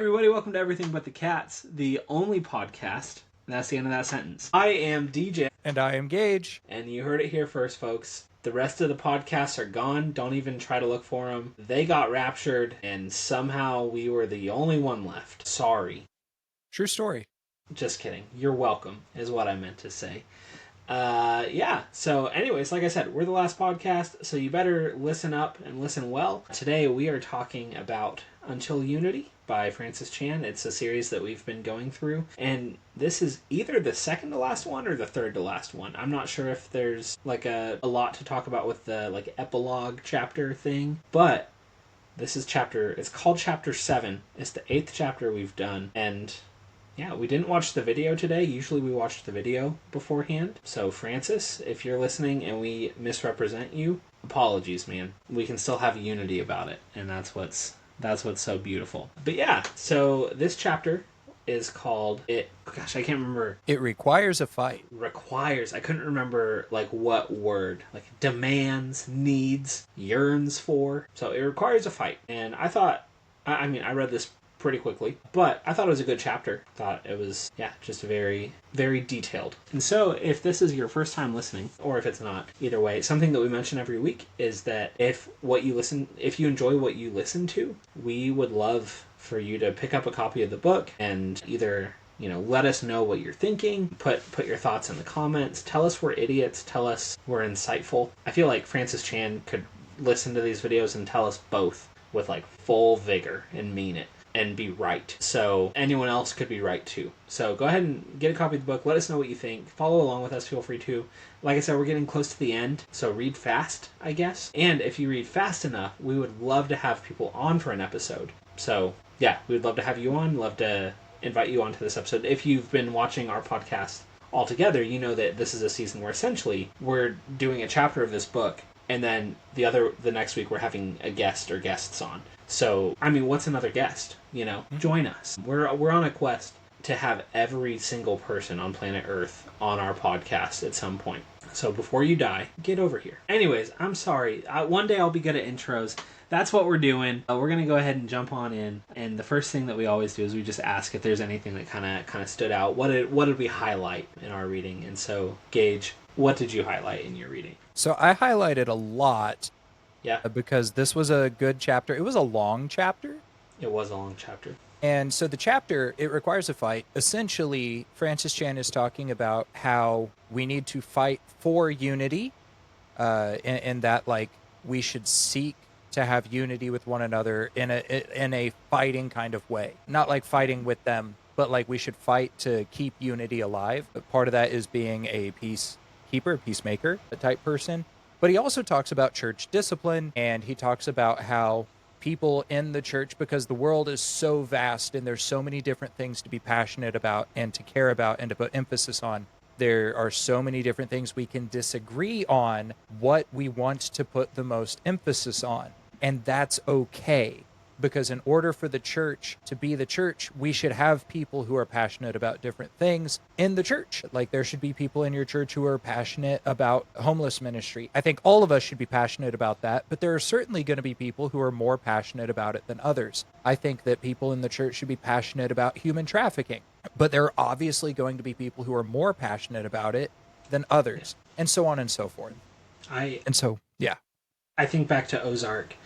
everybody, welcome to Everything But the Cats, the only podcast. And that's the end of that sentence. I am DJ. And I am Gage. And you heard it here first, folks. The rest of the podcasts are gone. Don't even try to look for them. They got raptured, and somehow we were the only one left. Sorry. True story. Just kidding. You're welcome, is what I meant to say. So anyways, like I said, we're the last podcast, so you better listen up and listen well. Today we are talking about Untitled Unity by Francis Chan. It's a series that we've been going through, and this is either the second to last one or the third to last one. I'm not sure if there's like a lot to talk about with the like epilogue chapter thing, but this is it's called chapter 7. It's the 8th chapter we've done, and yeah, we didn't watch the video today. Usually we watch the video beforehand. So Francis, if you're listening and we misrepresent you, apologies, man. We can still have unity about it, and that's what's so beautiful. But yeah, so this chapter is called I can't remember. It requires a fight. I couldn't remember like what word. Like demands, needs, yearns for. So it requires a fight. And I thought, I read this pretty quickly, but I thought it was a good chapter. Thought it was, just very, very detailed. And so if this is your first time listening, or if it's not, either way, something that we mention every week is that if you enjoy what you listen to, we would love for you to pick up a copy of the book and either, let us know what you're thinking, put your thoughts in the comments, tell us we're idiots, tell us we're insightful. I feel like Francis Chan could listen to these videos and tell us both with like full vigor and mean it and be right. So anyone else could be right too. So go ahead and get a copy of the book. Let us know what you think. Follow along with us. Feel free to. Like I said, we're getting close to the end, so read fast, I guess. And if you read fast enough, we would love to have people on for an episode. So yeah, we would love to have you on. Love to invite you onto this episode. If you've been watching our podcast all together, you know that this is a season where essentially we're doing a chapter of this book, and then the next week we're having a guest or guests on. So, what's another guest? Join us. We're on a quest to have every single person on planet Earth on our podcast at some point. So before you die, get over here. Anyways, I'm sorry. One day I'll be good at intros. That's what we're doing. We're going to go ahead and jump on in. And the first thing that we always do is we just ask if there's anything that kind of stood out. What did we highlight in our reading? And so, Gage, what did you highlight in your reading? So I highlighted a lot. Yeah. Because this was a good chapter. It was a long chapter. It was a long chapter. And so the chapter, it requires a fight. Essentially, Francis Chan is talking about how we need to fight for unity, and that like we should seek to have unity with one another in a fighting kind of way. Not like fighting with them, but like we should fight to keep unity alive. But part of that is being a peacemaker, a type person. But he also talks about church discipline, and he talks about how people in the church, because the world is so vast and there's so many different things to be passionate about and to care about and to put emphasis on, there are so many different things we can disagree on what we want to put the most emphasis on. And that's okay. Because in order for the church to be the church, we should have people who are passionate about different things in the church. Like there should be people in your church who are passionate about homeless ministry. I think all of us should be passionate about that, but there are certainly going to be people who are more passionate about it than others. I think that people in the church should be passionate about human trafficking, but there are obviously going to be people who are more passionate about it than others, and so on and so forth. I think back to Ozark.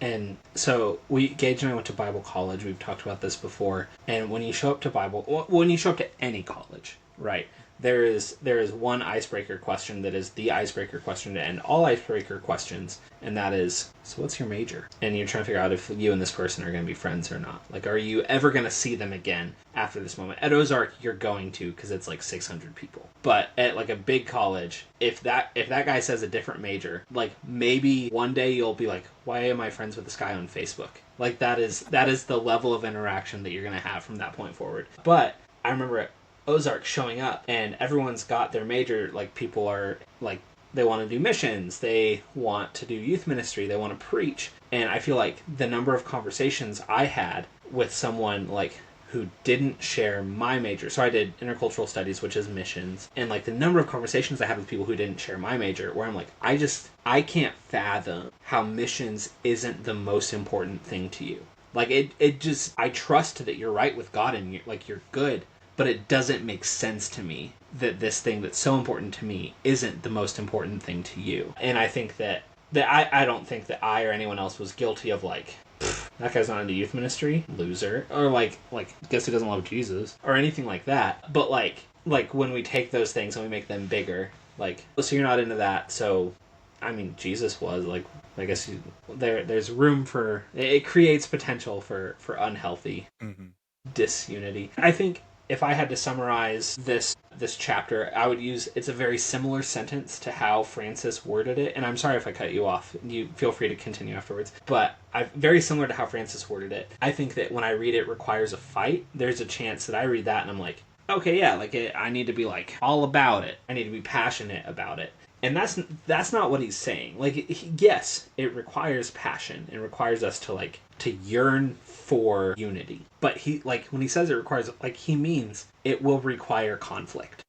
And so Gage and I went to Bible college. We've talked about this before. And when you show up to any college, right, there is one icebreaker question that is the icebreaker question to end all icebreaker questions. And that is, so what's your major? And you're trying to figure out if you and this person are going to be friends or not. Like, are you ever going to see them again after this moment? At Ozark, you're going to, because it's like 600 people. But at like a big college, if that guy says a different major, like maybe one day you'll be like, why am I friends with this guy on Facebook? Like that is the level of interaction that you're going to have from that point forward. But I remember at Ozark showing up and everyone's got their major. Like people are like, they want to do missions, they want to do youth ministry, they want to preach. And I feel like the number of conversations I had with someone like who didn't share my major. So I did intercultural studies, which is missions. And like the number of conversations I had with people who didn't share my major, where I'm like, I can't fathom how missions isn't the most important thing to you. Like, it just, I trust that you're right with God and you're good, but it doesn't make sense to me that this thing that's so important to me isn't the most important thing to you. And I think that I don't think that I or anyone else was guilty of like, that guy's not into youth ministry, loser, or like guess who doesn't love Jesus, or anything like that. But like when we take those things and we make them bigger, like, so you're not into that, so I mean Jesus was, like, I guess there's room for it creates potential for unhealthy disunity. I think if I had to summarize this chapter, I would use, it's a very similar sentence to how Francis worded it. And I'm sorry if I cut you off. You feel free to continue afterwards. But very similar to how Francis worded it. I think that when I read it requires a fight, there's a chance that I read that and I'm like, okay, yeah, like I need to be like all about it. I need to be passionate about it. And that's not what he's saying. Like, yes, it requires passion. It requires us to yearn for unity. But he, like, when he says it requires, like, he means it will require conflict.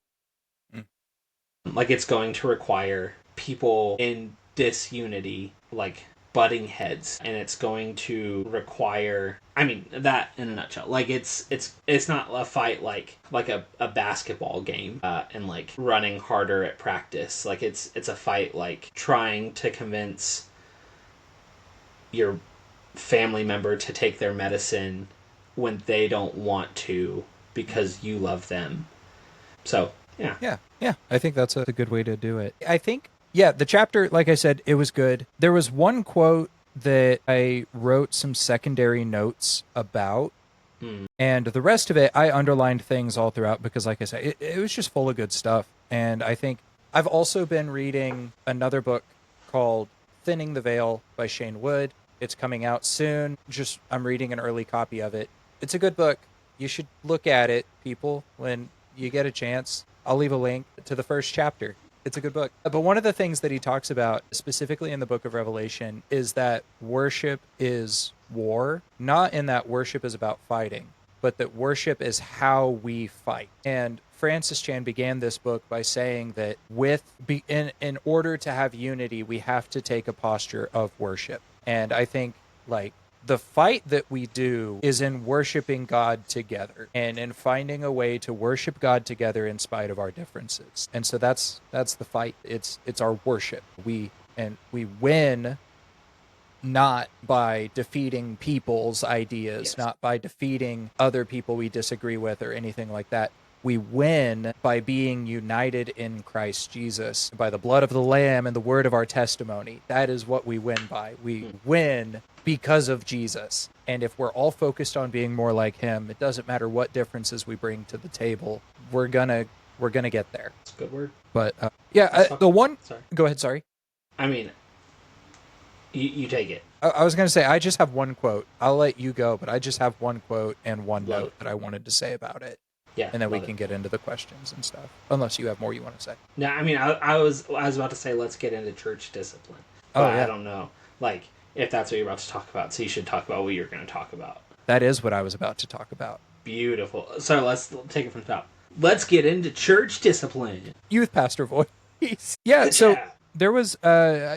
Like, it's going to require people in disunity, like, butting heads, and it's going to require, I mean, that in a nutshell. Like, it's not a fight like a basketball game and like running harder at practice. Like, it's a fight like trying to convince your family member to take their medicine when they don't want to because you love them. So yeah, I think that's a good way to do it. I think, yeah, the chapter, like I said, it was good. There was one quote that I wrote some secondary notes about, and the rest of it, I underlined things all throughout because, like I said, it was just full of good stuff. And I think I've also been reading another book called Thinning the Veil by Shane Wood. It's coming out soon. I'm reading an early copy of it. It's a good book. You should look at it, people, when you get a chance. I'll leave a link to the first chapter. It's a good book. But one of the things that he talks about, specifically in the book of Revelation, is that worship is war. Not in that worship is about fighting, but that worship is how we fight. And Francis Chan began this book by saying that in order to have unity, we have to take a posture of worship. And I think, like, the fight that we do is in worshiping God together and in finding a way to worship God together in spite of our differences. And so that's the fight. It's our worship. We win not by defeating people's ideas, yes. not by defeating other people we disagree with or anything like that. We win by being united in Christ Jesus, by the blood of the Lamb and the word of our testimony. That is what we win by. We win because of Jesus. And if we're all focused on being more like him, it doesn't matter what differences we bring to the table. We're gonna get there. That's a good word. But Sorry. Go ahead. Sorry. I mean, you take it. I was going to say, I just have one quote. I'll let you go, but I just have one quote and one Love note it. that I wanted to say about it. Yeah, And then we love can it. get into the questions and stuff. Unless you have more you want to say. No, I mean, I was about to say let's get into church discipline. Oh, But yeah. I don't know, like, if that's what you're about to talk about. So you should talk about what you're going to talk about. That is what I was about to talk about. Beautiful. So let's take it from the top. Let's get into church discipline. Youth pastor voice. Yeah, so there was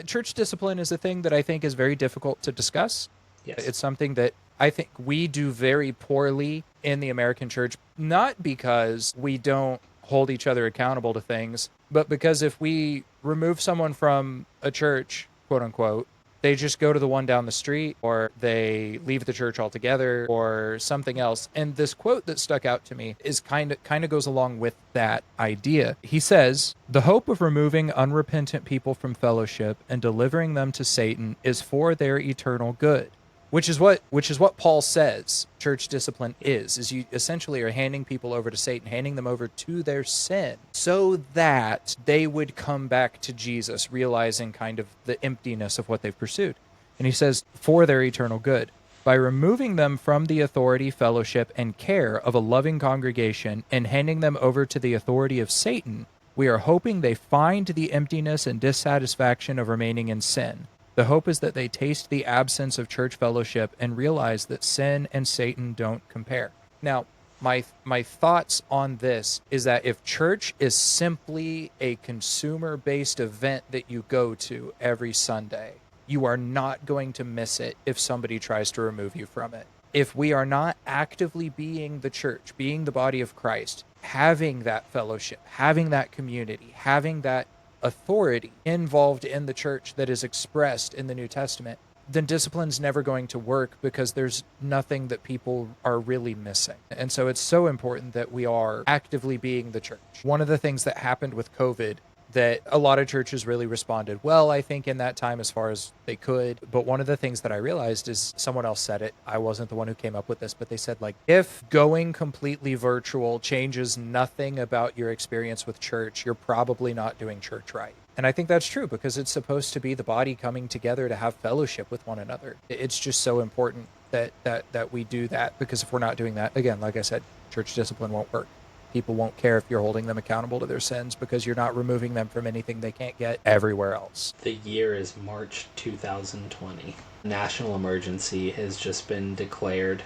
church discipline is a thing that I think is very difficult to discuss. Yes. It's something that I think we do very poorly in the American church, not because we don't hold each other accountable to things, but because if we remove someone from a church, quote unquote, they just go to the one down the street, or they leave the church altogether, or something else. And this quote that stuck out to me is kind of goes along with that idea. He says, "The hope of removing unrepentant people from fellowship and delivering them to Satan is for their eternal good." Which is what Paul says church discipline is you essentially are handing people over to Satan, handing them over to their sin so that they would come back to Jesus, realizing kind of the emptiness of what they've pursued. And he says, for their eternal good. By removing them from the authority, fellowship, and care of a loving congregation and handing them over to the authority of Satan, we are hoping they find the emptiness and dissatisfaction of remaining in sin. The hope is that they taste the absence of church fellowship and realize that sin and Satan don't compare. Now, my thoughts on this is that if church is simply a consumer-based event that you go to every Sunday, you are not going to miss it if somebody tries to remove you from it. if we are not actively being the church, being the body of Christ, having that fellowship, having that community, having that authority involved in the church that is expressed in the New Testament, then discipline's never going to work because there's nothing that people are really missing. And so it's so important that we are actively being the church. One of the things that happened with COVID that a lot of churches really responded well, I think, in that time as far as they could. But one of the things that I realized is someone else said it. I wasn't the one who came up with this, but they said, like, if going completely virtual changes nothing about your experience with church, you're probably not doing church right. And I think that's true because it's supposed to be the body coming together to have fellowship with one another. It's just so important that we do that, because if we're not doing that, again, like I said, church discipline won't work. People won't care if you're holding them accountable to their sins because you're not removing them from anything they can't get everywhere else. The year is March 2020. National emergency has just been declared,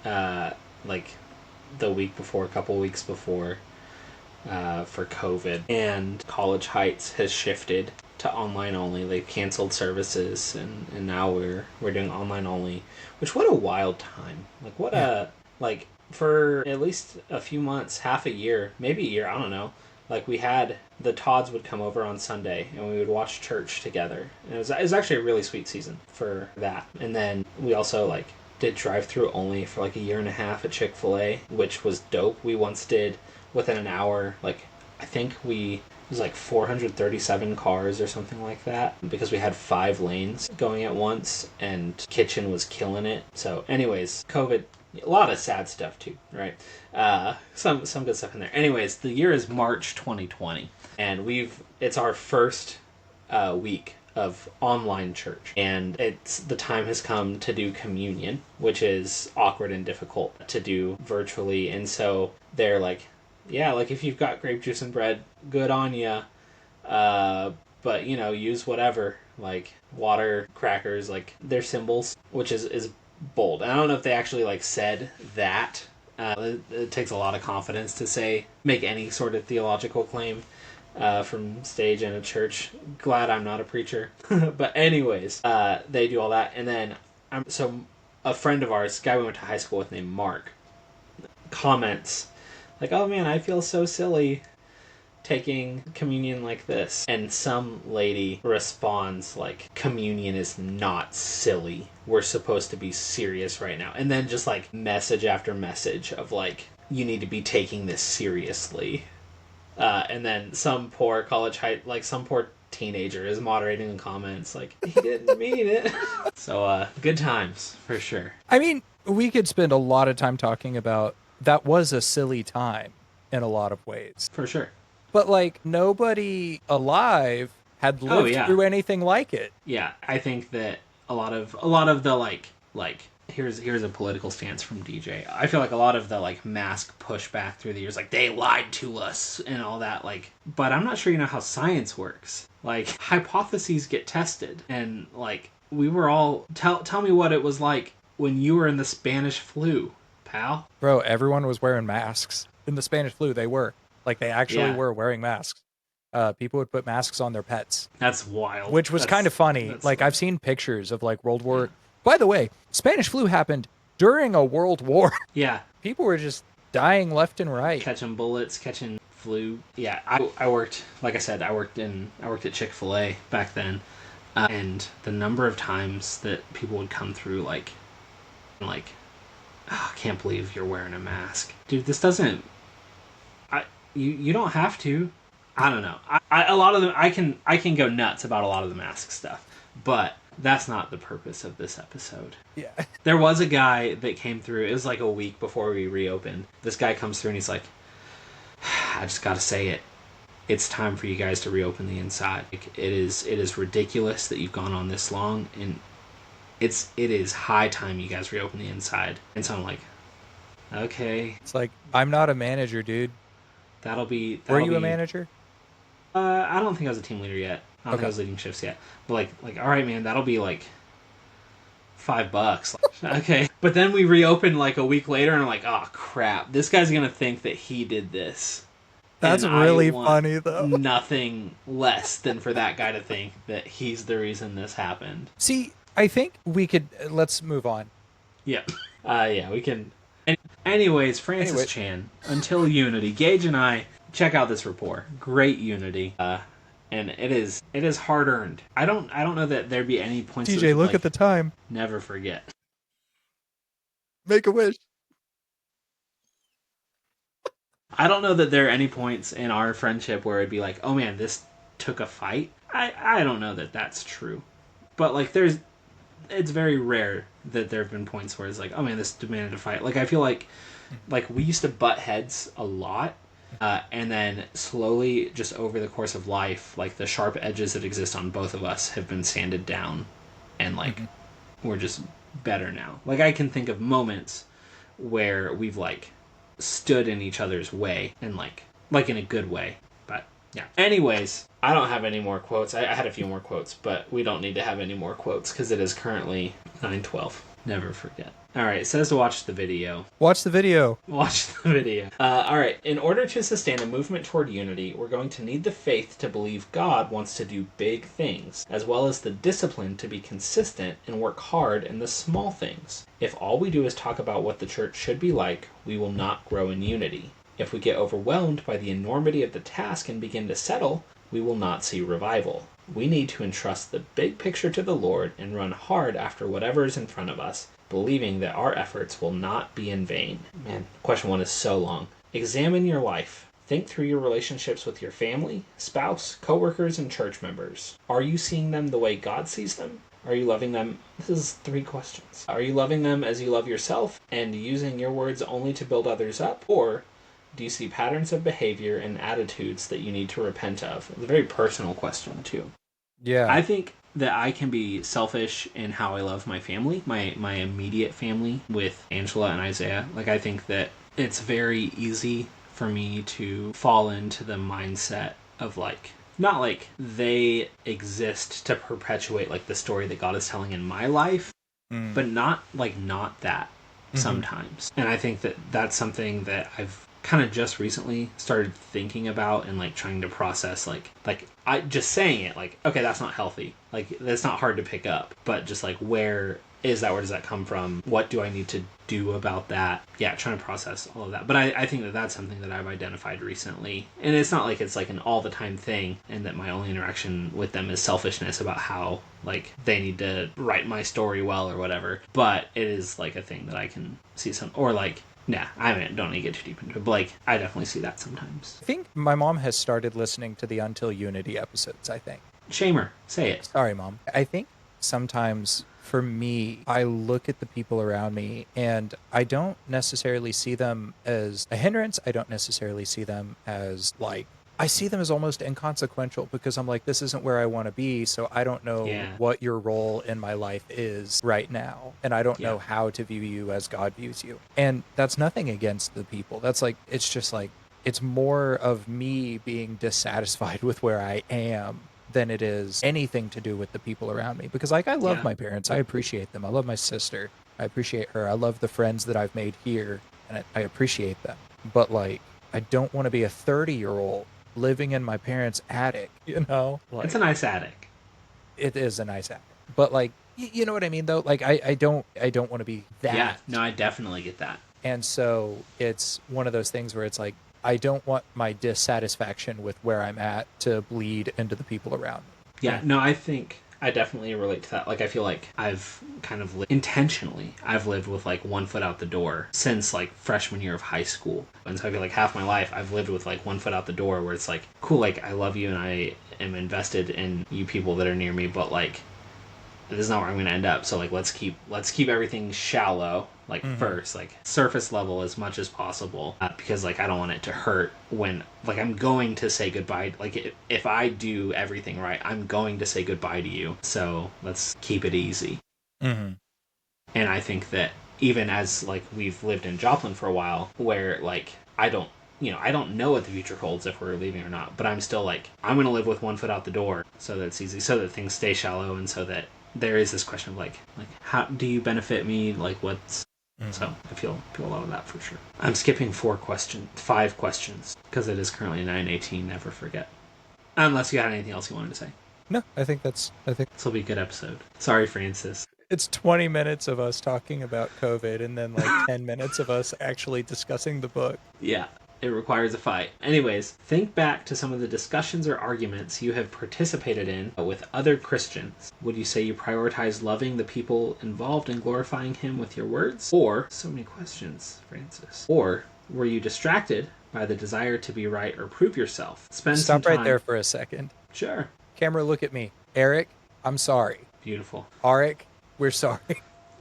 like the week before, a couple weeks before, for COVID. And College Heights has shifted to online only. They've canceled services, and now we're doing online only. Which, what a wild time! Like, what a like. For at least a few months, half a year, maybe a year, I don't know. Like, we had, the Todds would come over on Sunday, and we would watch church together. And it was actually a really sweet season for that. And then we also, like, did drive-through only for, like, a year and a half at Chick-fil-A, which was dope. We once did, within an hour, like, I think it was like 437 cars or something like that, because we had 5 lanes going at once, and kitchen was killing it. So, anyways, COVID... a lot of sad stuff too, right? Some good stuff in there. Anyways, the year is March 2020, and it's our first week of online church, and the time has come to do communion, which is awkward and difficult to do virtually. And so they're like, yeah, like, if you've got grape juice and bread, good on ya, but use whatever, like water, crackers, like they're symbols, which is bold. I don't know if they actually like said that. It takes a lot of confidence to make any sort of theological claim from stage in a church. Glad I'm not a preacher. But anyways, they do all that, and then a friend of ours, a guy we went to high school with named Mark, comments like, "Oh man, I feel so silly taking communion like this." And some lady responds like, "Communion is not silly. We're supposed to be serious right now." And then just like message after message of like, "You need to be taking this seriously." And then some poor some poor teenager is moderating the comments like, "He didn't mean it." So good times for sure. I mean, we could spend a lot of time talking about that was a silly time in a lot of ways. For sure. But, like, nobody alive had lived through anything like it. Yeah, I think that a lot of the like here's a political stance from DJ. I feel like a lot of the like mask pushback through the years, like, they lied to us and all that, like, but I'm not sure you know how science works. Like, hypotheses get tested, and like, we were all tell me what it was like when you were in the Spanish flu, pal. Bro, everyone was wearing masks. In the Spanish flu, they were. Like, they actually were wearing masks. People would put masks on their pets. That's wild. Which was kind of funny. Like, I've seen pictures of, like, World War... By the way, Spanish flu happened during a world war. Yeah. People were just dying left and right. Catching bullets, catching flu. Yeah, I worked, like I said, I worked at Chick-fil-A back then. And the number of times that people would come through, like, oh, I can't believe you're wearing a mask. Dude, this doesn't... You don't have to. I don't know. A lot of them, I can go nuts about a lot of the mask stuff, but that's not the purpose of this episode. Yeah. There was a guy that came through. It was like a week before we reopened. This guy comes through and he's like, "I just gotta say it. It's time for you guys to reopen the inside. Like, it is ridiculous that you've gone on this long, and it is high time you guys reopen the inside." And so I'm like, okay. It's like, I'm not a manager, dude. Were you a manager? I don't think I was a team leader yet. I don't think I was leading shifts yet. But like, all right, man, that'll be like $5. Like, okay. But then we reopened like a week later, and I'm like, oh crap, this guy's gonna think that he did this. That's really funny, though. Nothing less than for that guy to think that he's the reason this happened. See, I think we could... Let's move on. Yeah. Yeah, we can. Anyways, Francis Chan, Until Unity. Gage and I check out this rapport. Great unity. And it is hard earned. I don't know that there'd be any points. TJ, look at the time. Never forget. Make a wish. I don't know that there are any points in our friendship where it'd be like, oh man, this took a fight. I don't know that that's true. But like it's very rare that there have been points where it's like, oh man, this demanded a fight. Like I feel like we used to butt heads a lot. And then slowly, just over the course of life, like the sharp edges that exist on both of us have been sanded down, and like we're just better now. Like I can think of moments where we've like stood in each other's way, and like in a good way. But yeah. Anyways, I don't have any more quotes. I had a few more quotes, but we don't need to have any more quotes because it is currently 9:12. Never forget. Alright, it says to watch the video. Watch the video. Watch the video. Alright, in order to sustain a movement toward unity, we're going to need the faith to believe God wants to do big things, as well as the discipline to be consistent and work hard in the small things. If all we do is talk about what the church should be like, we will not grow in unity. If we get overwhelmed by the enormity of the task and begin to settle, we will not see revival. We need to entrust the big picture to the Lord and run hard after whatever is in front of us, believing that our efforts will not be in vain. Man, question 1 is so long. Examine your life. Think through your relationships with your family, spouse, coworkers, and church members. Are you seeing them the way God sees them? Are you loving them? This is 3 questions. Are you loving them as you love yourself and using your words only to build others up? Or do you see patterns of behavior and attitudes that you need to repent of? It's a very personal question, too. Yeah. I think that I can be selfish in how I love my family, my immediate family with Angela and Isaiah. Like, I think that it's very easy for me to fall into the mindset of, like, not like they exist to perpetuate, like, the story that God is telling in my life, but not that sometimes. And I think that that's something that I've kind of just recently started thinking about and like trying to process like I just saying it like, okay, that's not healthy, like that's not hard to pick up, but just like where does that come from, what do I need to do about that? Yeah, trying to process all of that. But I think that that's something that I've identified recently, and it's not like it's like an all the time thing and that my only interaction with them is selfishness about how like they need to write my story well or whatever, but it is like a thing that I can see some, or like, nah, don't need to get too deep into it, but like, I definitely see that sometimes. I think my mom has started listening to the Until Unity episodes, I think. Shamer, say it. Sorry, Mom. I think sometimes for me, I look at the people around me and I don't necessarily see them as a hindrance. I don't necessarily see them as like, I see them as almost inconsequential because I'm like, this isn't where I want to be. So I don't know what your role in my life is right now. And I don't know how to view you as God views you. And that's nothing against the people. That's like, it's just like, it's more of me being dissatisfied with where I am than it is anything to do with the people around me. Because like, I love my parents. I appreciate them. I love my sister. I appreciate her. I love the friends that I've made here and I appreciate them. But like, I don't want to be a 30-year-old living in my parents' attic, you know? Like, it's a nice attic. It is a nice attic. But like, you know what I mean though? Like I don't want to be that. Yeah, no, I definitely get that. And so it's one of those things where it's like, I don't want my dissatisfaction with where I'm at to bleed into the people around me. Yeah, no, I think I definitely relate to that. Like, I feel like I've kind of I've lived with like one foot out the door since like freshman year of high school. And so I feel like half my life I've lived with like one foot out the door where it's like, cool, like I love you and I am invested in you people that are near me, but like, this is not where I'm going to end up. So like, let's keep everything shallow, like first, like surface level as much as possible, because like I don't want it to hurt when like I'm going to say goodbye. Like if I do everything right, I'm going to say goodbye to you. So let's keep it easy. And I think that even as like we've lived in Joplin for a while, where like I don't know what the future holds if we're leaving or not, but I'm still like, I'm going to live with one foot out the door so that it's easy, so that things stay shallow, and so that there is this question of like how do you benefit me, like what's so I feel a lot of that for sure. I'm skipping 5 questions because it is currently 9:18. Never forget. Unless you had anything else you wanted to say. No, I think this will be a good episode. Sorry, Francis. It's 20 minutes of us talking about COVID and then like 10 minutes of us actually discussing the book. Yeah, it requires a fight. Anyways, think back to some of the discussions or arguments you have participated in with other Christians. Would you say you prioritize loving the people involved in glorifying Him with your words? Or, so many questions, Francis. Or, were you distracted by the desire to be right or prove yourself? Spend some Stop time. right there for a second. Sure. Camera, look at me. Eric, I'm sorry. Beautiful. Arik, we're sorry.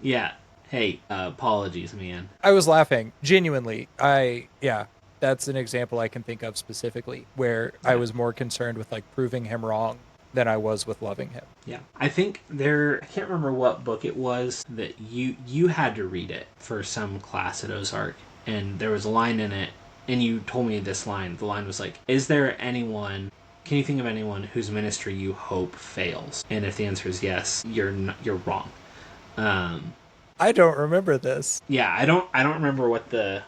Yeah. Hey, apologies, man. I was laughing. Genuinely. That's an example I can think of specifically where I was more concerned with like proving him wrong than I was with loving him. Yeah. I think I can't remember what book it was that you had to read it for some class at Ozark, and there was a line in it, and you told me this line. The line was like, can you think of anyone whose ministry you hope fails? And if the answer is yes, you're wrong. I don't remember this. Yeah, I don't remember what the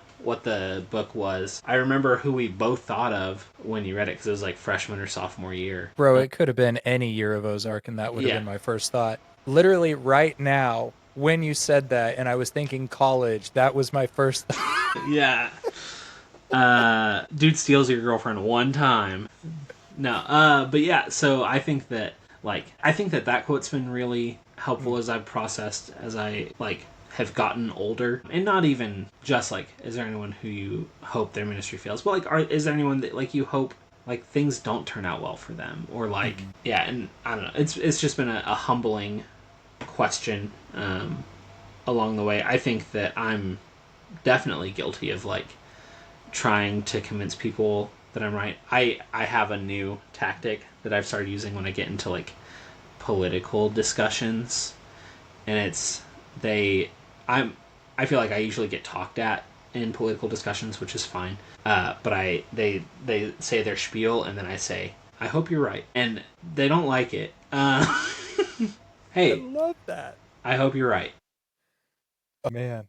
book was. I remember who we both thought of when you read it, because it was like freshman or sophomore year. Bro, it could have been any year of Ozark, and that would have been my first thought. Literally right now, when you said that, and I was thinking college, that was my first thought. Yeah. Dude steals your girlfriend one time. No, but yeah, so I think that that quote's been really helpful as I've processed, as I have gotten older, and not even just is there anyone who you hope their ministry fails, but is there anyone that you hope things don't turn out well for them, or yeah, and I don't know, it's just been a humbling question along the way. I think that I'm definitely guilty of trying to convince people that I'm right. I have a new tactic that I've started using when I get into political discussions, and I feel like I usually get talked at in political discussions, which is fine. But they say their spiel, and then I say, I hope you're right, and they don't like it. Hey, I love that. I hope you're right. Oh, man.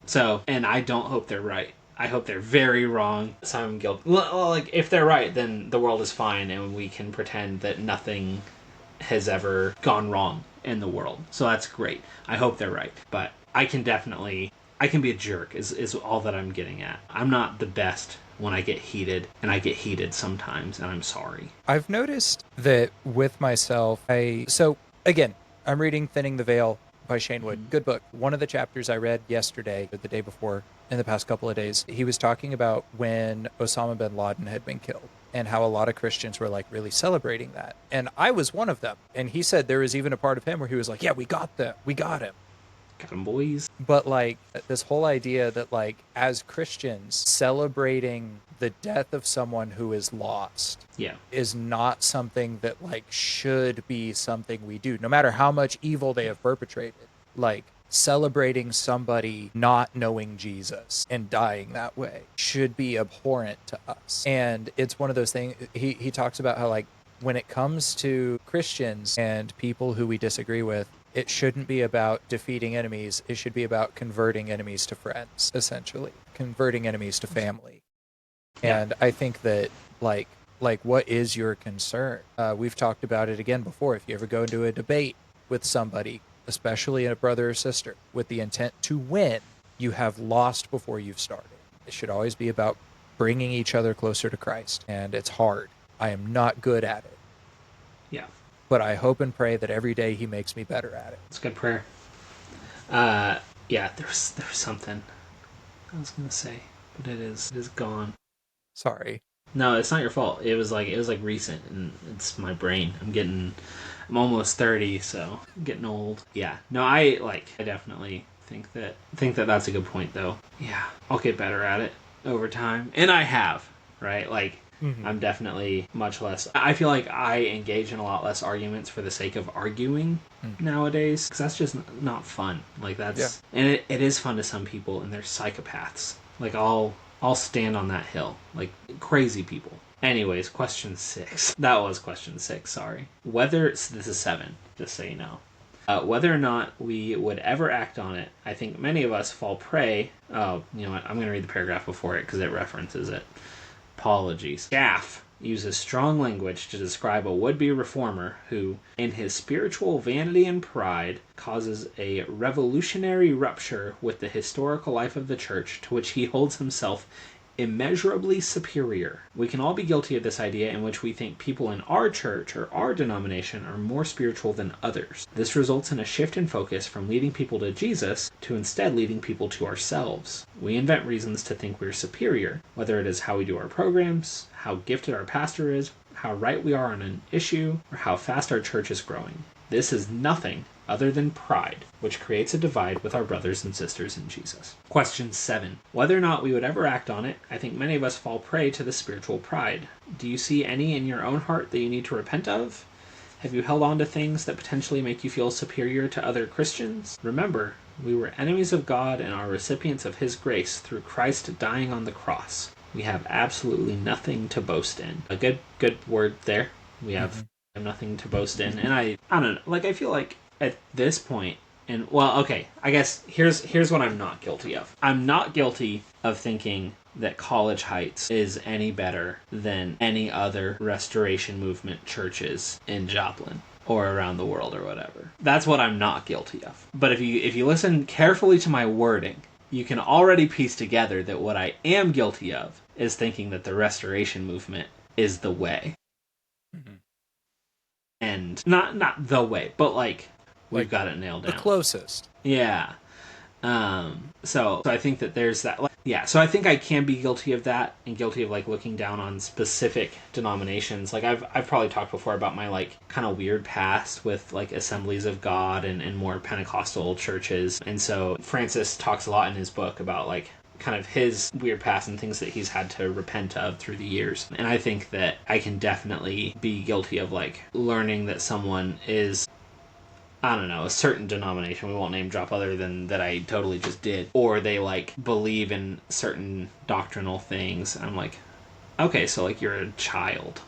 So, and I don't hope they're right. I hope they're very wrong. So I'm guilty. Well, if they're right, then the world is fine, and we can pretend that nothing has ever gone wrong in the world. So that's great. I hope they're right. But I can be a jerk, is all that I'm getting at. I'm not the best when I get heated, and I get heated sometimes, and I'm sorry. I've noticed that with myself, so again, I'm reading Thinning the Veil by Shane Wood. Good book. One of the chapters I read yesterday, or the day before, in the past couple of days, he was talking about when Osama bin Laden had been killed and how a lot of Christians were really celebrating that. And I was one of them. And he said there was even a part of him where he was like, yeah, we got them. We got him. Got him, boys. But this whole idea that as Christians, celebrating the death of someone who is lost is not something that should be something we do, no matter how much evil they have perpetrated. Celebrating somebody not knowing Jesus and dying that way should be abhorrent to us. And it's one of those things, he talks about how when it comes to Christians and people who we disagree with, it shouldn't be about defeating enemies. It should be about converting enemies to friends, essentially. Converting enemies to family. Yeah. And I think that, what is your concern? We've talked about it again before. If you ever go into a debate with somebody, especially a brother or sister, with the intent to win, you have lost before you've started. It should always be about bringing each other closer to Christ. And it's hard. I am not good at it. Yeah. But I hope and pray that every day he makes me better at it. It's a good prayer. Yeah, there was something I was gonna say, but it is gone. Sorry. No, it's not your fault. It was recent, and it's my brain. I'm almost 30, so I'm getting old. Yeah. No, I definitely think that that's a good point, though. Yeah, I'll get better at it over time, and I have, right? I'm definitely much less. I feel like I engage in a lot less arguments for the sake of arguing nowadays, because that's just not fun. And it is fun to some people, and they're psychopaths. I'll stand on that hill, crazy people. Anyways, question 6. That was question 6, sorry. This is 7, just so you know. Whether or not we would ever act on it, I think many of us fall prey. Oh, you know what? I'm going to read the paragraph before it because it references it. Apologies. Gaff. uses strong language to describe a would-be reformer who, in his spiritual vanity and pride, causes a revolutionary rupture with the historical life of the church to which he holds himself immeasurably superior. We can all be guilty of this idea in which we think people in our church or our denomination are more spiritual than others. This results in a shift in focus from leading people to Jesus to instead leading people to ourselves. We invent reasons to think we're superior, whether it is how we do our programs, how gifted our pastor is, how right we are on an issue, or how fast our church is growing. This is nothing other than pride, which creates a divide with our brothers and sisters in Jesus. Question 7. Whether or not we would ever act on it, I think many of us fall prey to the spiritual pride. Do you see any in your own heart that you need to repent of? Have you held on to things that potentially make you feel superior to other Christians? Remember, we were enemies of God and are recipients of His grace through Christ dying on the cross. We have absolutely nothing to boast in. A good word there. We have nothing to boast in. And I don't know, I feel like at this point, and well, okay, I guess here's what I'm not guilty of. I'm not guilty of thinking that College Heights is any better than any other Restoration Movement churches in Joplin or around the world or whatever. That's what I'm not guilty of. But if you listen carefully to my wording, you can already piece together that what I am guilty of is thinking that the Restoration Movement is the way. Mm-hmm. And not the way, but we've got it nailed down. The closest. Yeah. So I think that there's that. So I think I can be guilty of that and guilty of looking down on specific denominations. I've probably talked before about my kind of weird past with Assemblies of God and more Pentecostal churches. And so Francis talks a lot in his book about kind of his weird past and things that he's had to repent of through the years. And I think that I can definitely be guilty of learning that someone is, I don't know, a certain denomination, we won't name drop other than that I totally just did, or they believe in certain doctrinal things. I'm okay, so you're a child,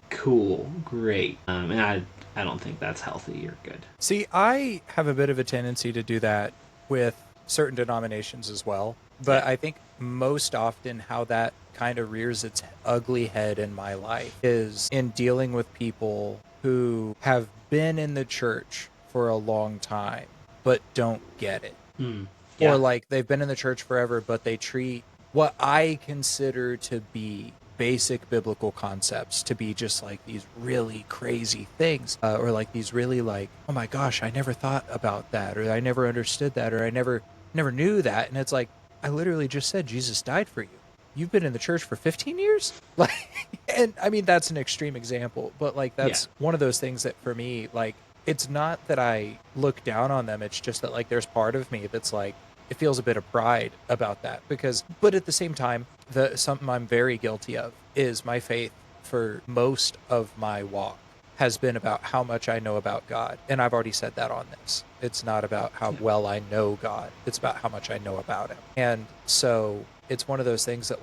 cool, great. And I don't think that's healthy or good. See, I have a bit of a tendency to do that with certain denominations as well. But I think most often how that kind of rears its ugly head in my life is in dealing with people who have been in the church for a long time, but don't get it. Or they've been in the church forever, but they treat what I consider to be basic biblical concepts to be just these really crazy things, or these really oh my gosh, I never thought about that, or I never understood that, or I never knew that. And it's I literally just said Jesus died for you. You've been in the church for 15 years? And I mean, that's an extreme example, but that's one of those things that for me, it's not that I look down on them. It's just that there's part of me that's it feels a bit of pride about that but at the same time, something I'm very guilty of is my faith for most of my walk has been about how much I know about God. And I've already said that on this. It's not about how well I know God. It's about how much I know about Him. And so it's one of those things that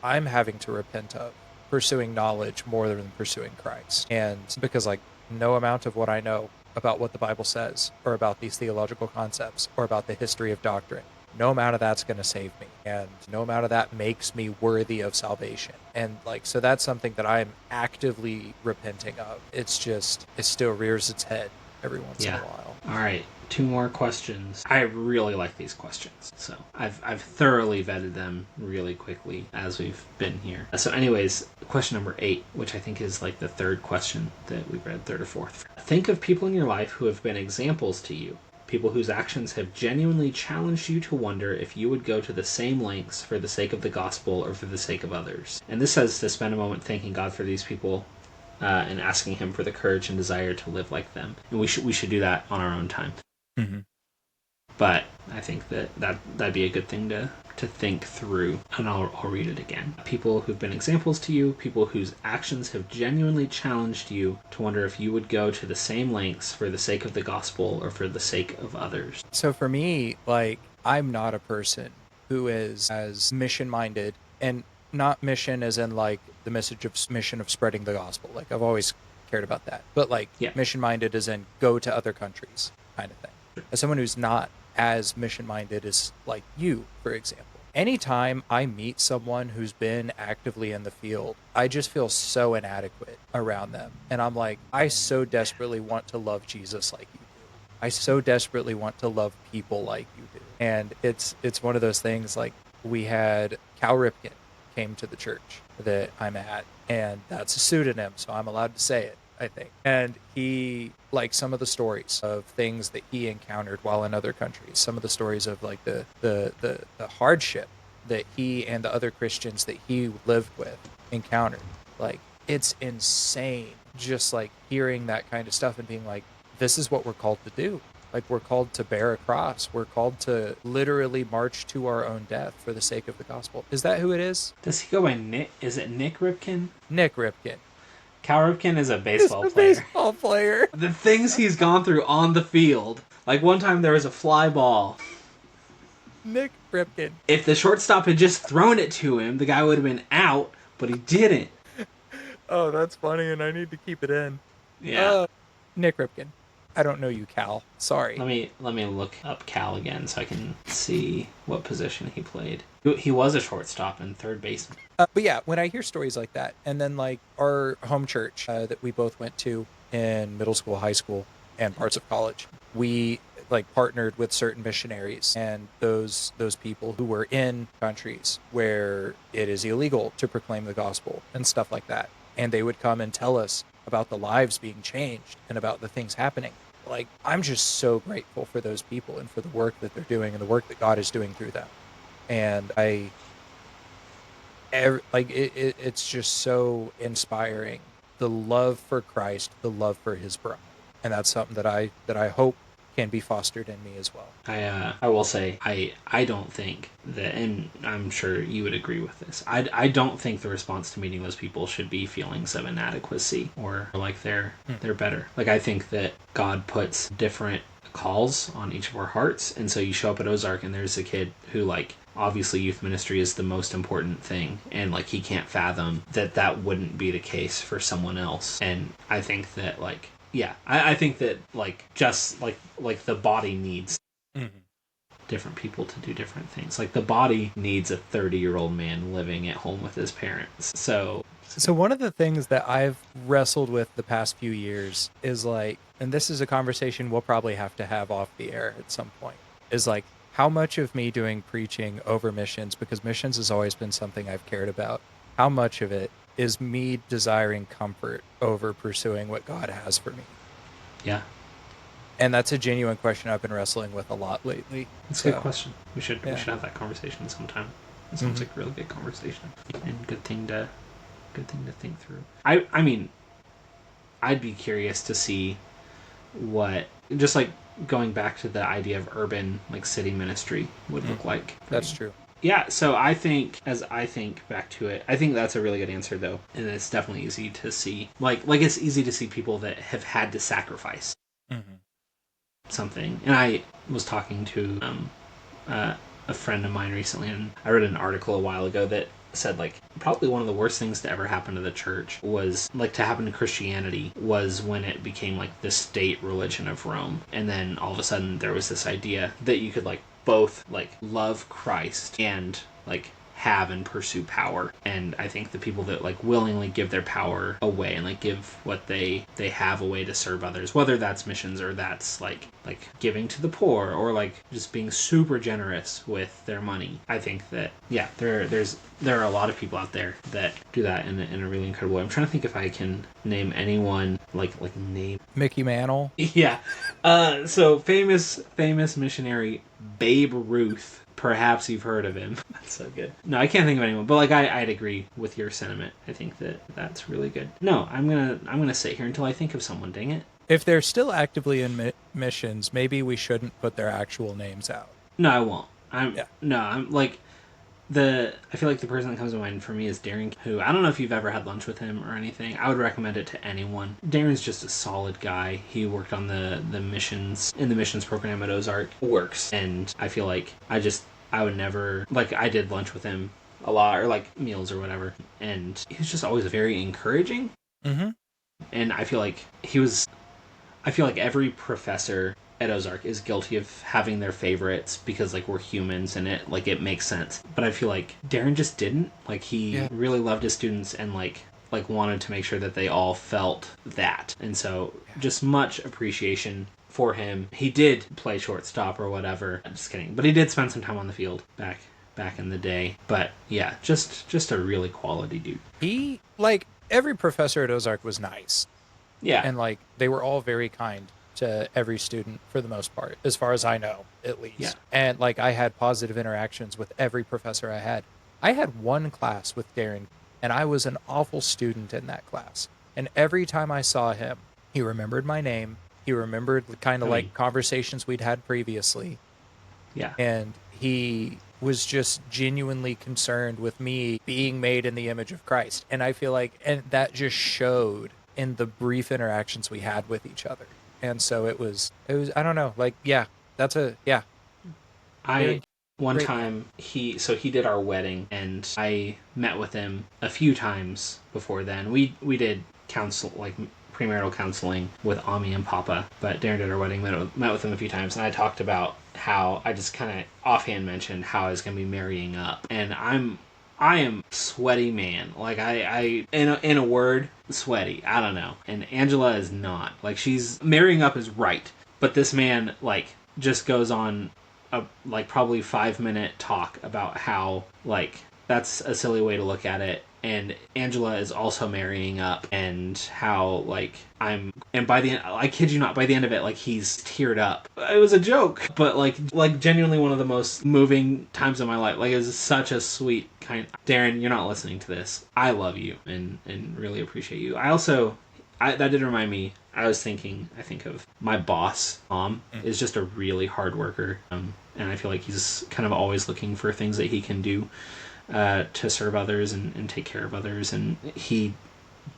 I'm having to repent of, pursuing knowledge more than pursuing Christ. And because no amount of what I know about what the Bible says or about these theological concepts or about the history of doctrine, no amount of that's going to save me, and no amount of that makes me worthy of salvation. And so that's something that I'm actively repenting of. It's just, it still rears its head every once in a while. All right, 2 more questions. I really like these questions, so I've thoroughly vetted them really quickly as we've been here. So anyways, question number 8, which I think is the 3rd question that we've read, 3rd or 4th. Think of people in your life who have been examples to you. People whose actions have genuinely challenged you to wonder if you would go to the same lengths for the sake of the gospel or for the sake of others. And this says to spend a moment thanking God for these people and asking Him for the courage and desire to live like them. And we should do that on our own time. Mm-hmm. But I think that'd be a good thing to think through, and I'll read it again. People who've been examples to you, people whose actions have genuinely challenged you to wonder if you would go to the same lengths for the sake of the gospel or for the sake of others. So for me, I'm not a person who is as mission-minded, and not mission as in the mission of spreading the gospel. I've always cared about that. But mission-minded as in go to other countries kind of thing. As someone who's not as mission-minded as you, for example, anytime I meet someone who's been actively in the field, I just feel so inadequate around them. And I'm like, I so desperately want to love Jesus like you do. I so desperately want to love people like you do. And it's one of those things, like, we had Cal Ripken came to the church that I'm at, and that's a pseudonym, so I'm allowed to say it, I think. And he, like, some of the stories of things that he encountered while in other countries, some of the stories of like the hardship that he and the other Christians that he lived with encountered. Like, it's insane just like hearing that kind of stuff and being like, this is what we're called to do. Like, we're called to bear a cross. We're called to literally march to our own death for the sake of the gospel. Is that who it is? Does he go by Nick? Is it Nick Ripken? Nick Ripken. Cal Ripken is a He's baseball a player. baseball player. The things he's gone through on the field. Like, one time there was a fly ball. Nick Ripken. If the shortstop had just thrown it to him, the guy would have been out, but he didn't. Oh, that's funny, and I need to keep it in. Yeah. Nick Ripken. I don't know you, Cal. Sorry. Let me look up Cal again so I can see what position he played. He was a shortstop and third baseman. But yeah, when I hear stories like that, and then like our home church that we both went to in middle school, high school, and parts of college, we like partnered with certain missionaries and those people who were in countries where it is illegal to proclaim the gospel and stuff like that. And they would come and tell us about the lives being changed and about the things happening. Like, I'm just so grateful for those people and for the work that they're doing and the work that God is doing through them. And it's just so inspiring, the love for Christ, the love for his bride. And that's something that I hope can be fostered in me as well. I will say I don't think that, and I'm sure you would agree with this, I don't think the response to meeting those people should be feelings of inadequacy or like they're better. Like, I think that God puts different calls on each of our hearts, and so you show up at Ozark and there's a kid who, like, obviously youth ministry is the most important thing, and like he can't fathom that wouldn't be the case for someone else. And I think that, like, yeah, I think that, like, just like the body needs different people to do different things. Like, the body needs a 30-year-old man living at home with his parents. So one of the things that I've wrestled with the past few years is like, and this is a conversation we'll probably have to have off the air at some point, is like, how much of me doing preaching over missions, because missions has always been something I've cared about, how much of it is me desiring comfort over pursuing what God has for me? Yeah. And that's a genuine question I've been wrestling with a lot lately. It's a good question. We should have that conversation sometime. It sounds like a really good conversation and good thing to think through. I mean, I'd be curious to see what, just like going back to the idea of urban, like, city ministry would look like. That's true. Yeah, so I think back to it, I think that's a really good answer, though. And it's definitely easy to see. Like it's easy to see people that have had to sacrifice something. And I was talking to a friend of mine recently, and I read an article a while ago that said, like, probably one of the worst things to ever happen to the church was, like, to happen to Christianity was when it became, like, the state religion of Rome. And then all of a sudden there was this idea that you could, like, both, like, love Christ and, like, have and pursue power. And I think the people that, like, willingly give their power away and, like, give what they have away to serve others, whether that's missions or that's like giving to the poor or, like, just being super generous with their money. I think that, yeah, there are a lot of people out there that do that in a really incredible way. I'm trying to think if I can name anyone, like name Mickey Mantle. Yeah. So famous missionary Babe Ruth. Perhaps you've heard of him. That's so good. No, I can't think of anyone, but, like, I'd agree with your sentiment. I think that's really good. No, I'm gonna sit here until I think of someone. Dang it. If they're still actively in missions, maybe we shouldn't put their actual names out. No, I won't. I'm like, I feel like the person that comes to mind for me is Darren, who, I don't know if you've ever had lunch with him or anything. I would recommend it to anyone. Darren's just a solid guy. He worked on the missions program at Ozark. Works. And I feel like I would never, like, I did lunch with him a lot, or, like, meals or whatever. And he was just always very encouraging. And I feel like every professor at Ozark is guilty of having their favorites because like we're humans and it makes sense. But I feel like Darren just didn't. Like he really loved his students and like wanted to make sure that they all felt that. And so just much appreciation for him. He did play shortstop or whatever. I'm just kidding. But he did spend some time on the field back in the day. But yeah, just a really quality dude. He, like, every professor at Ozark was nice. Yeah. And, like, they were all very kind to every student for the most part, as far as I know, at least. Yeah. And, like, I had positive interactions with every professor I had. I had one class with Darren, and I was an awful student in that class. And every time I saw him, he remembered my name. He remembered kind of like conversations we'd had previously. Yeah. And he was just genuinely concerned with me being made in the image of Christ. And I feel like, and that just showed in the brief interactions we had with each other. And so it was, I don't know, like, One time he did our wedding and I met with him a few times before then. We did counsel, like premarital counseling with Ami and Papa, but Darren did our wedding, met with him a few times, and I talked about how I just kind of offhand mentioned how I was going to be marrying up, and I am sweaty man. Like I in a word, sweaty. I don't know. And Angela is not. Like she's marrying up is right, but this man like just goes on a like probably 5-minute talk about how like that's a silly way to look at it. And Angela is also marrying up, and how like and by the end, I kid you not, by the end of it, like he's teared up. It was a joke, but like genuinely one of the most moving times of my life. Like it was such a sweet kind. Darren, you're not listening to this. I love you and really appreciate you. That did remind me. I think of my boss. Mom is just a really hard worker, and I feel like he's kind of always looking for things that he can do to serve others and take care of others, and he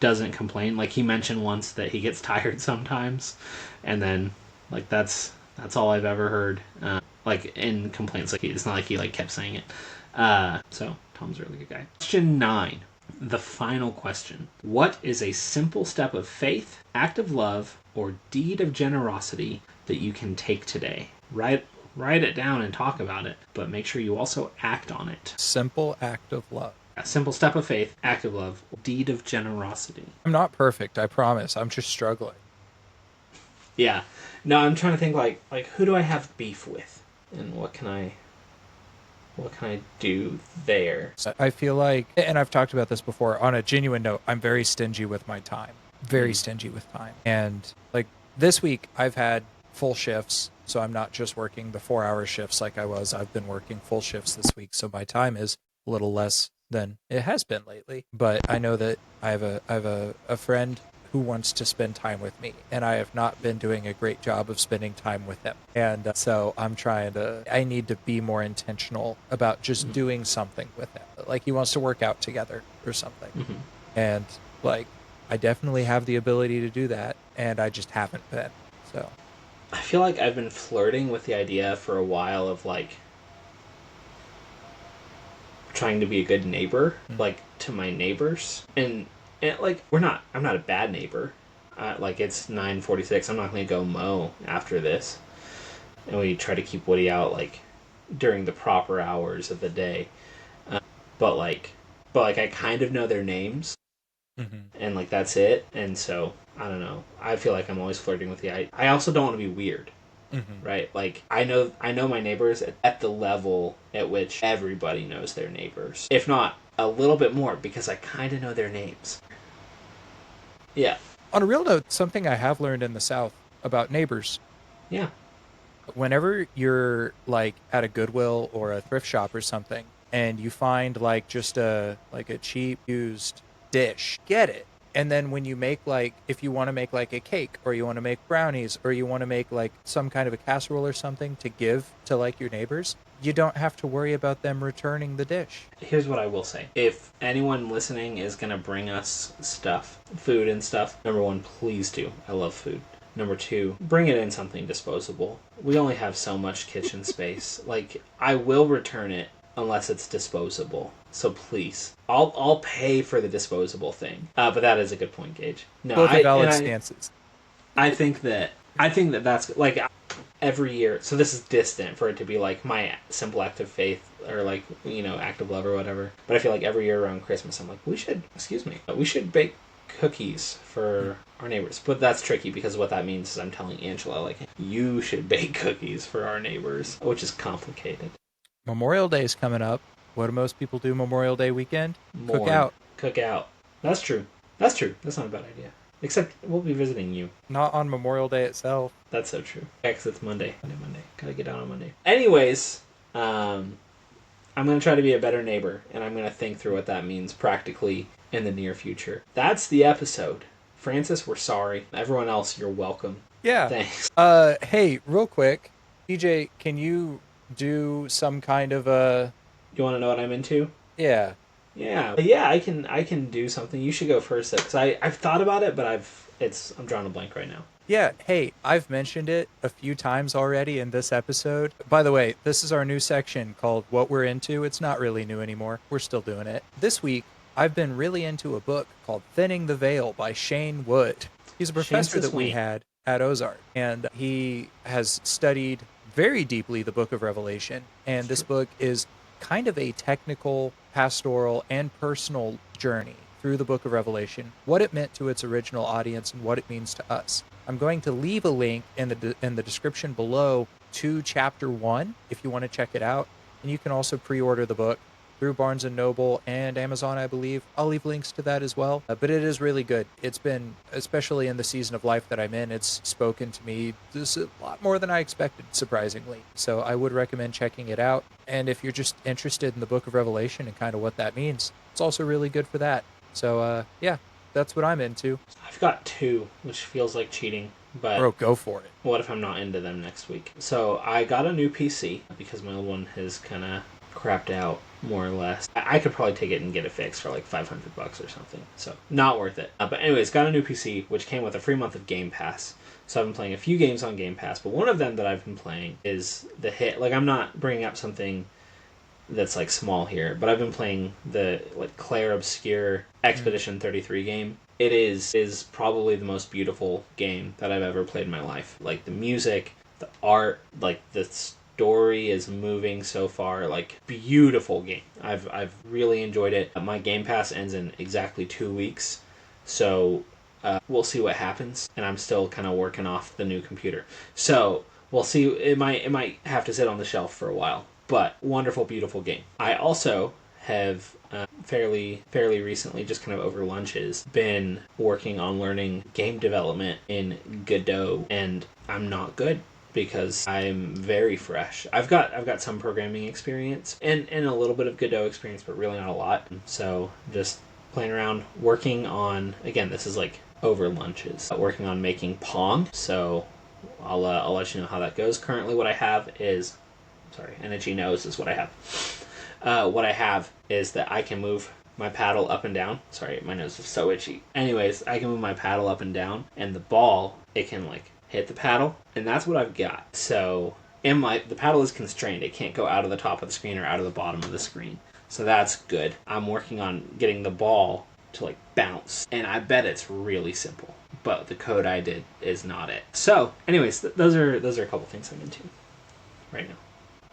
doesn't complain. Like he mentioned once that he gets tired sometimes, and then like that's all I've ever heard like in complaints. Like it's not like he like kept saying it. So Tom's a really good guy. Question 9, the final question: what is a simple step of faith, act of love, or deed of generosity that you can take today? Write it down and talk about it, but make sure you also act on it. Simple act of love. A simple step of faith, act of love, deed of generosity. I'm not perfect, I promise. I'm just struggling. Yeah. No, I'm trying to think like who do I have beef with? And what can I do there? I feel like, and I've talked about this before, on a genuine note, I'm very stingy with my time. Very stingy with time. And like this week, I've had full shifts, so I'm not just working the 4-hour shifts like I was. I've been working full shifts this week, so my time is a little less than it has been lately. But I know that I have a friend who wants to spend time with me, and I have not been doing a great job of spending time with him. And so I need to be more intentional about just doing something with him. Like he wants to work out together or something. Mm-hmm. And like, I definitely have the ability to do that, and I just haven't been. So I feel like I've been flirting with the idea for a while of like trying to be a good neighbor, like to my neighbors, and like I'm not a bad neighbor. Like it's 9:46. I'm not going to go mow after this, and we try to keep Woody out like during the proper hours of the day. But I kind of know their names, and like that's it. And so I don't know. I feel like I'm always flirting with the idea. I also don't want to be weird. Right? Like I know my neighbors at the level at which everybody knows their neighbors. If not a little bit more, because I kind of know their names. Yeah. On a real note, something I have learned in the South about neighbors. Yeah. Whenever you're like at a Goodwill or a thrift shop or something, and you find like just a cheap used dish, get it. And then when you make like, if you want to make like a cake, or you want to make brownies, or you want to make like some kind of a casserole or something to give to like your neighbors, you don't have to worry about them returning the dish. Here's what I will say. If anyone listening is going to bring us stuff, food and stuff, number 1, please do. I love food. Number 2, bring it in something disposable. We only have so much kitchen space. Like, I will return it unless it's disposable. So please, I'll pay for the disposable thing. But that is a good point, Gage. No, both valid stances. I think that's like every year, so this is distant for it to be like my simple act of faith or like, act of love or whatever. But I feel like every year around Christmas, I'm like, we should bake cookies for our neighbors. But that's tricky because what that means is I'm telling Angela, like, you should bake cookies for our neighbors, which is complicated. Memorial Day is coming up. What do most people do Memorial Day weekend? Cook out. Cook out. That's true. That's not a bad idea. Except we'll be visiting you. Not on Memorial Day itself. That's so true. Yeah, 'cause it's Monday. Monday. Gotta get out on Monday. Anyways, I'm going to try to be a better neighbor, and I'm going to think through what that means practically in the near future. That's the episode. Francis, we're sorry. Everyone else, you're welcome. Yeah. Thanks. Hey, real quick, DJ, can you do some kind of a... You want to know what I'm into? Yeah. Yeah, I can do something. You should go first, because I've thought about it, but I'm drawing a blank right now. Yeah, hey, I've mentioned it a few times already in this episode. By the way, this is our new section called What We're Into. It's not really new anymore. We're still doing it. This week, I've been really into a book called Thinning the Veil by Shane Wood. He's a professor that we had at Ozark, and he has studied very deeply the book of Revelation. And this book is kind of a technical, pastoral, and personal journey through the book of Revelation, what it meant to its original audience and what it means to us. I'm going to leave a link in the description below to chapter 1 if you want to check it out. And you can also pre-order the book through Barnes & Noble and Amazon, I believe. I'll leave links to that as well. But it is really good. It's been, especially in the season of life that I'm in, it's spoken to me just a lot more than I expected, surprisingly. So I would recommend checking it out. And if you're just interested in the book of Revelation and kind of what that means, it's also really good for that. So, yeah, that's what I'm into. I've got 2, which feels like cheating. But bro, go for it. What if I'm not into them next week? So I got a new PC because my old one has kind of crapped out, more or less. I could probably take it and get it fixed for like $500 or something. So not worth it. But anyways, got a new PC, which came with a free month of Game Pass. So I've been playing a few games on Game Pass, but one of them that I've been playing is the hit. Like, I'm not bringing up something that's like small here, but I've been playing the like Claire Obscure Expedition 33 game. It is probably the most beautiful game that I've ever played in my life. Like, the music, the art, like the story is moving so far. Like, beautiful game. I've really enjoyed it. My Game Pass ends in exactly 2 weeks, so we'll see what happens. And I'm still kind of working off the new computer, so we'll see. It might have to sit on the shelf for a while. But wonderful, beautiful game. I also have fairly recently, just kind of over lunches, been working on learning game development in Godot, and I'm not good because I'm very fresh. I've got some programming experience and a little bit of Godot experience, but really not a lot. So just playing around, working on, again, this is like over lunches, working on making Pong. So I'll let you know how that goes. Currently, what I have is, Energy knows is what I have. What I have is that I can move my paddle up and down. Sorry, my nose is so itchy. Anyways, I can move my paddle up and down, and the ball, it can like hit the paddle, and that's what I've got. So the paddle is constrained. It can't go out of the top of the screen or out of the bottom of the screen. So that's good. I'm working on getting the ball to like bounce, and I bet it's really simple, but the code I did is not it. So anyways, those are a couple things I'm into right now.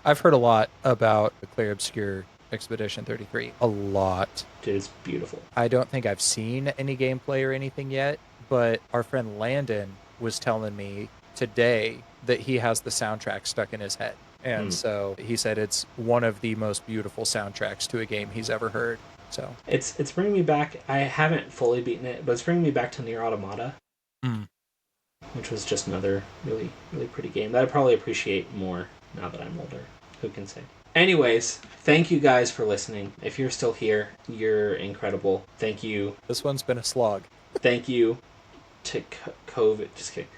I've heard a lot about the Claire Obscure Expedition 33. A lot. Dude, it's beautiful. I don't think I've seen any gameplay or anything yet, but our friend Landon was telling me today that he has the soundtrack stuck in his head. And so he said it's one of the most beautiful soundtracks to a game he's ever heard. So it's bringing me back. I haven't fully beaten it, but it's bringing me back to Nier Automata, which was just another really, really pretty game that I probably appreciate more now that I'm older. Who can say? Anyways, thank you guys for listening. If you're still here, you're incredible. Thank you. This one's been a slog. Thank you to COVID. Just kidding.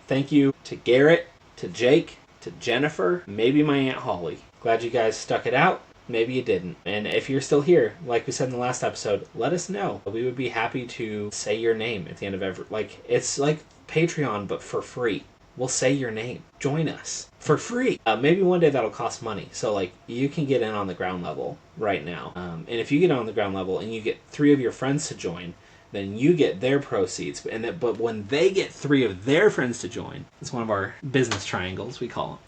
Thank you to Garrett, to Jake, to Jennifer, maybe my Aunt Holly. Glad you guys stuck it out. Maybe you didn't. And if you're still here, like we said in the last episode, let us know. We would be happy to say your name at the end of every... Like, it's like Patreon, but for free. We'll say your name. Join us for free. Maybe one day that'll cost money. So, like, you can get in on the ground level right now. And if you get on the ground level and you get 3 of your friends to join, then you get their proceeds. But when they get 3 of their friends to join, it's one of our business triangles, we call them.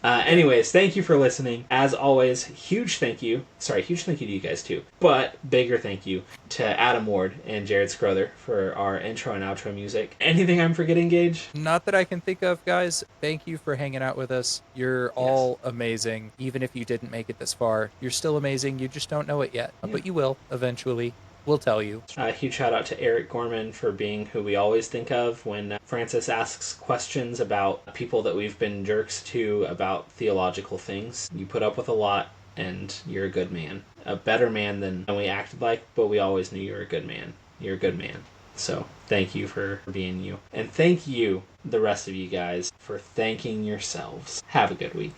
Anyways, thank you for listening. As always, huge thank you to you guys too, but bigger thank you to Adam Ward and Jared Scrother for our intro and outro music. Anything I'm forgetting, Gage? Not that I can think of, guys. Thank you for hanging out with us. You're all amazing. Even if you didn't make it this far, you're still amazing. You just don't know it yet, but you will eventually. We'll tell you. Huge shout out to Eric Gorman for being who we always think of when Francis asks questions about people that we've been jerks to about theological things. You put up with a lot, and you're a good man. A better man than we acted like, but we always knew you were a good man. You're a good man. So thank you for being you. And thank you, the rest of you guys, for thanking yourselves. Have a good week.